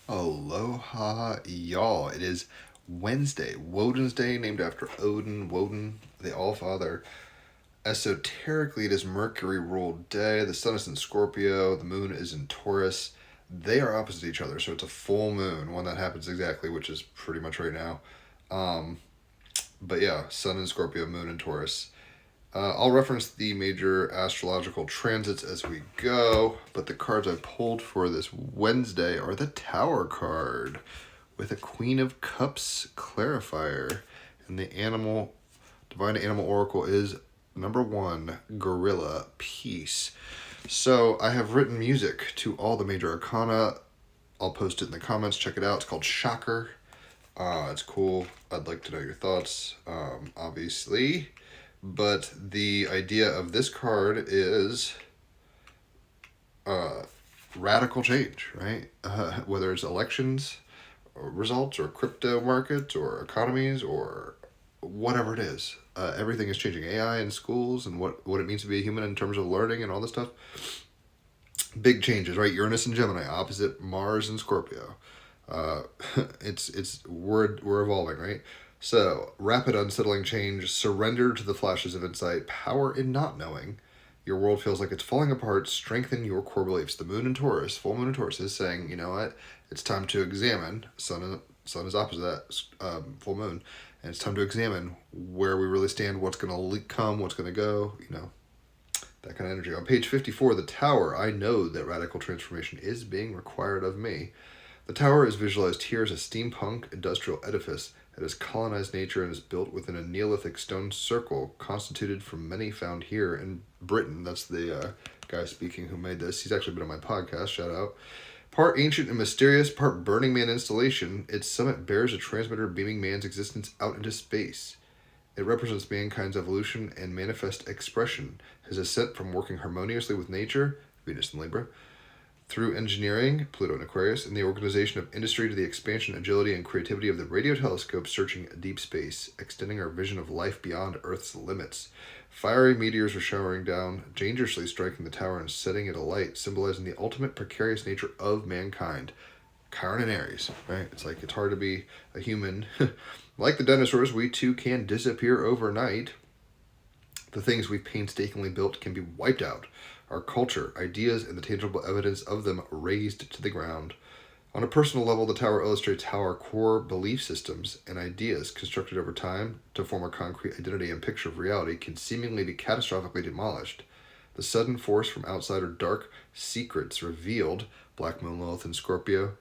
Aloha, y'all. It is Wednesday, Woden's Day, named after Woden, the All-Father. Esoterically, it is Mercury ruled day. The sun is in Scorpio, the moon is in Taurus. They are opposite each other, so it's a full moon, one that happens exactly, which is pretty much right now. Um, but yeah, sun in Scorpio, moon in Taurus. I'll reference the major astrological transits as we go, but the cards I pulled for this Wednesday are the Tower card with a Queen of Cups clarifier, and the Divine Animal Oracle is number 1, Gorilla Peace. So I have written music to all the major arcana. I'll post it in the comments. Check it out. It's called Shocker. It's cool. I'd like to know your thoughts, obviously. But the idea of this card is radical change, right? Whether it's elections or results or crypto markets or economies or whatever it is. Everything is changing. AI in schools and what it means to be a human in terms of learning and all this stuff. Big changes, right? Uranus and Gemini, opposite Mars and Scorpio. We're evolving, right? So, rapid unsettling change, surrender to the flashes of insight, power in not knowing. Your world feels like it's falling apart, strengthen your core beliefs. The moon in Taurus, full moon in Taurus, is saying, you know what? It's time to examine. Sun is opposite that, full moon. And it's time to examine where we really stand, what's going to come, what's going to go, that kind of energy. On page 54, the Tower, I know that radical transformation is being required of me. The Tower is visualized here as a steampunk industrial edifice that has colonized nature and is built within a Neolithic stone circle constituted from many found here in Britain. That's the guy speaking who made this. He's actually been on my podcast, shout out. Part ancient and mysterious, part Burning Man installation, its summit bears a transmitter beaming man's existence out into space. It represents mankind's evolution and manifest expression, his ascent from working harmoniously with nature, Venus in Libra, through engineering, Pluto and Aquarius, and the organization of industry to the expansion, agility, and creativity of the radio telescope searching deep space, extending our vision of life beyond Earth's limits. Fiery meteors are showering down, dangerously striking the tower and setting it alight, symbolizing the ultimate precarious nature of mankind. Chiron and Aries, right? It's like it's hard to be a human. Like the dinosaurs, we too can disappear overnight. The things we've painstakingly built can be wiped out. Our culture, ideas, and the tangible evidence of them razed to the ground. On a personal level, the Tower illustrates how our core belief systems and ideas constructed over time to form a concrete identity and picture of reality can seemingly be catastrophically demolished. The sudden force from outside or dark secrets revealed, Black Moon, Lilith, and Scorpio,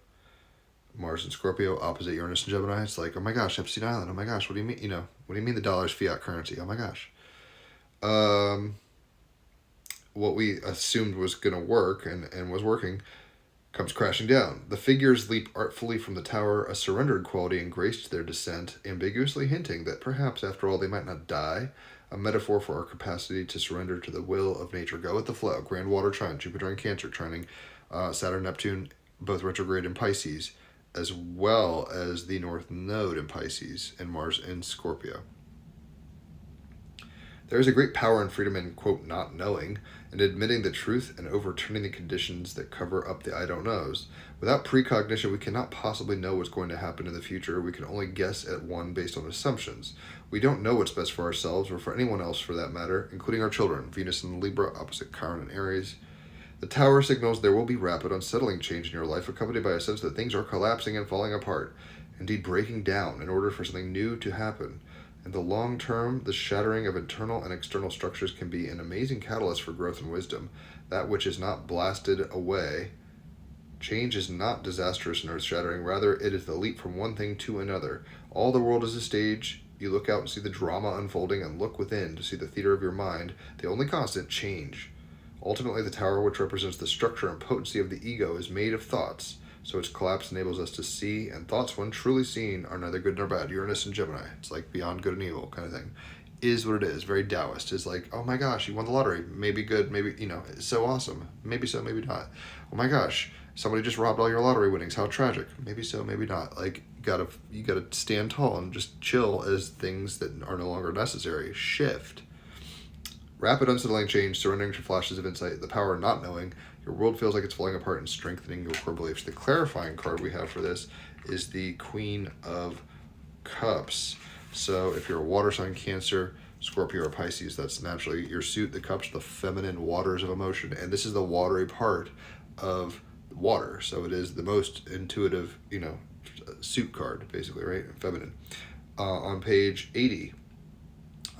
Mars and Scorpio, opposite Uranus and Gemini. It's like, oh my gosh, Epstein Island. Oh my gosh, what do you mean? What do you mean the dollar's fiat currency? Oh my gosh. What we assumed was going to work and was working comes crashing down. The figures leap artfully from the tower, a surrendered quality and grace to their descent, ambiguously hinting that perhaps, after all, they might not die, a metaphor for our capacity to surrender to the will of nature. Go with the flow. Grand water trine, Jupiter and Cancer trining, Saturn, Neptune, both retrograde in Pisces, as well as the North Node in Pisces and Mars in Scorpio. There is a great power and freedom in, quote, not knowing, and admitting the truth and overturning the conditions that cover up the I don't knows. Without precognition, we cannot possibly know what's going to happen in the future. We can only guess at one based on assumptions. We don't know what's best for ourselves or for anyone else for that matter, including our children. Venus in Libra, opposite Chiron and Aries. The Tower signals there will be rapid, unsettling change in your life, accompanied by a sense that things are collapsing and falling apart, indeed breaking down in order for something new to happen. In the long term, the shattering of internal and external structures can be an amazing catalyst for growth and wisdom. That which is not blasted away. Change is not disastrous and earth-shattering. Rather, it is the leap from one thing to another. All the world is a stage. You look out and see the drama unfolding, and look within to see the theater of your mind. The only constant, change. Ultimately, the tower, which represents the structure and potency of the ego, is made of thoughts. So its collapse enables us to see, and thoughts, when truly seen, are neither good nor bad. Uranus and Gemini. It's like beyond good and evil kind of thing. Is what it is. Very Taoist. It's like, oh my gosh, you won the lottery. Maybe good, maybe, it's so awesome. Maybe so, maybe not. Oh my gosh, somebody just robbed all your lottery winnings. How tragic. Maybe so, maybe not. Like, you gotta stand tall and just chill as things that are no longer necessary shift. Rapid unsettling change, surrendering to flashes of insight, the power of not knowing. Your world feels like it's falling apart and strengthening your core beliefs. The clarifying card we have for this is the Queen of Cups. So if you're a water sign, Cancer, Scorpio, or Pisces, that's naturally your suit, the cups, the feminine waters of emotion. And this is the watery part of water. So it is the most intuitive, suit card, basically, right? Feminine. On page 80,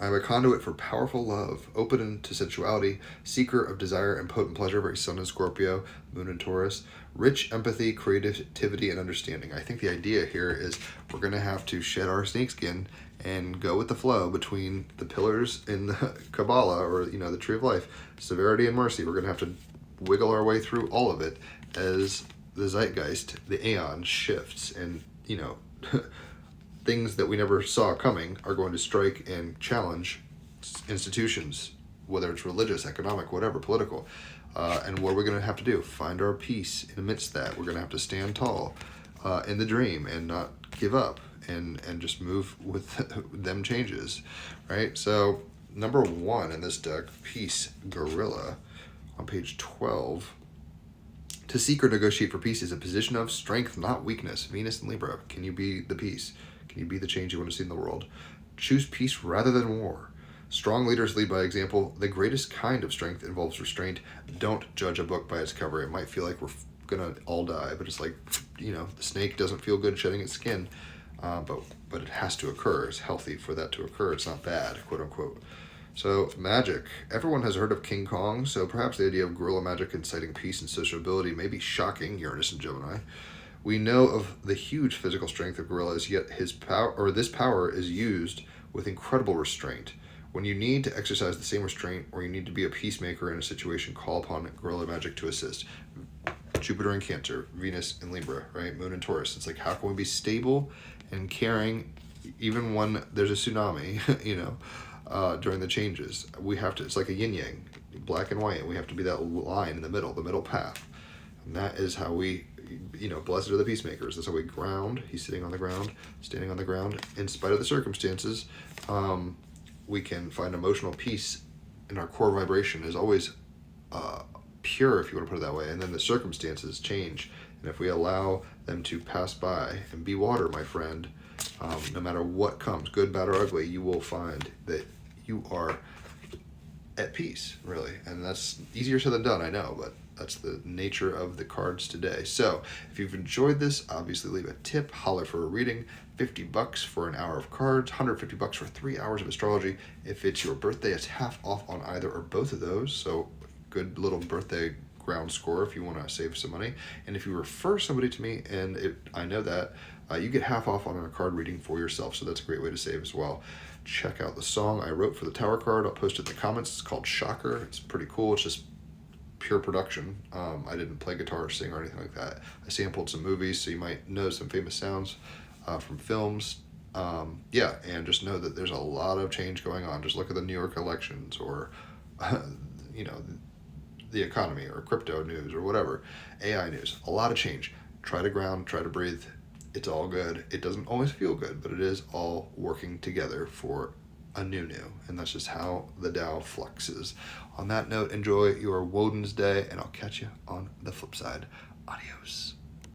I'm a conduit for powerful love, open to sensuality, seeker of desire and potent pleasure, very Sun in Scorpio, Moon in Taurus, rich empathy, creativity, and understanding. I think the idea here is we're going to have to shed our snakeskin and go with the flow between the pillars in the Kabbalah, or, the Tree of Life, severity and mercy. We're going to have to wiggle our way through all of it as the zeitgeist, the aeon shifts, and, things that we never saw coming are going to strike and challenge institutions, whether it's religious, economic, whatever, political. And what are we going to have to do? Find our peace amidst that. We're going to have to stand tall in the dream and not give up and just move with them changes, right? So number 1 in this deck, Peace Gorilla, on page 12. To seek or negotiate for peace is a position of strength, not weakness. Venus and Libra. Can you be the peace? Can you be the change you want to see in the world? Choose peace rather than war. Strong leaders lead by example. The greatest kind of strength involves restraint. Don't judge a book by its cover. It might feel like we're gonna all die, but it's like, the snake doesn't feel good shedding its skin, but it has to occur. It's healthy for that to occur. It's not bad, quote unquote. So magic. Everyone has heard of King Kong, so perhaps the idea of guerrilla magic inciting peace and sociability may be shocking, Uranus and Gemini. We know of the huge physical strength of gorillas, yet this power is used with incredible restraint. When you need to exercise the same restraint, or you need to be a peacemaker in a situation, call upon guerrilla magic to assist. Jupiter in Cancer, Venus in Libra, right? Moon in Taurus. It's like, how can we be stable and caring even when there's a tsunami, during the changes? We have to, it's like a yin yang, black and white. We have to be that line in the middle path. And that is how we, blessed are the peacemakers. That's how we ground. He's sitting on the ground, standing on the ground. In spite of the circumstances, we can find emotional peace, and our core vibration is always pure, if you want to put it that way. And then the circumstances change. And if we allow them to pass by and be water, my friend, no matter what comes, good, bad, or ugly, you will find that you are at peace, really. And that's easier said than done, I know, but that's the nature of the cards today. So if you've enjoyed this, obviously leave a tip, holler for a reading. $50 for an hour of cards, $150 for 3 hours of astrology. If it's your birthday, it's half off on either or both of those. So good little birthday ground score if you want to save some money. And if you refer somebody to me, and I know that, you get half off on a card reading for yourself. So that's a great way to save as well. Check out the song I wrote for the Tower card. I'll post it in the comments. It's called Shocker. It's pretty cool. It's just pure production. I didn't play guitar or sing or anything like that. I sampled some movies, so you might know some famous sounds from films. And just know that there's a lot of change going on. Just look at the New York elections, or the economy, or crypto news, or whatever, AI news. A lot of change. Try to ground, try to breathe. It's all good. It doesn't always feel good, but it is all working together for a new, and that's just how the Tao fluxes. On that note, enjoy your Woden's Day, and I'll catch you on the flip side. Adios.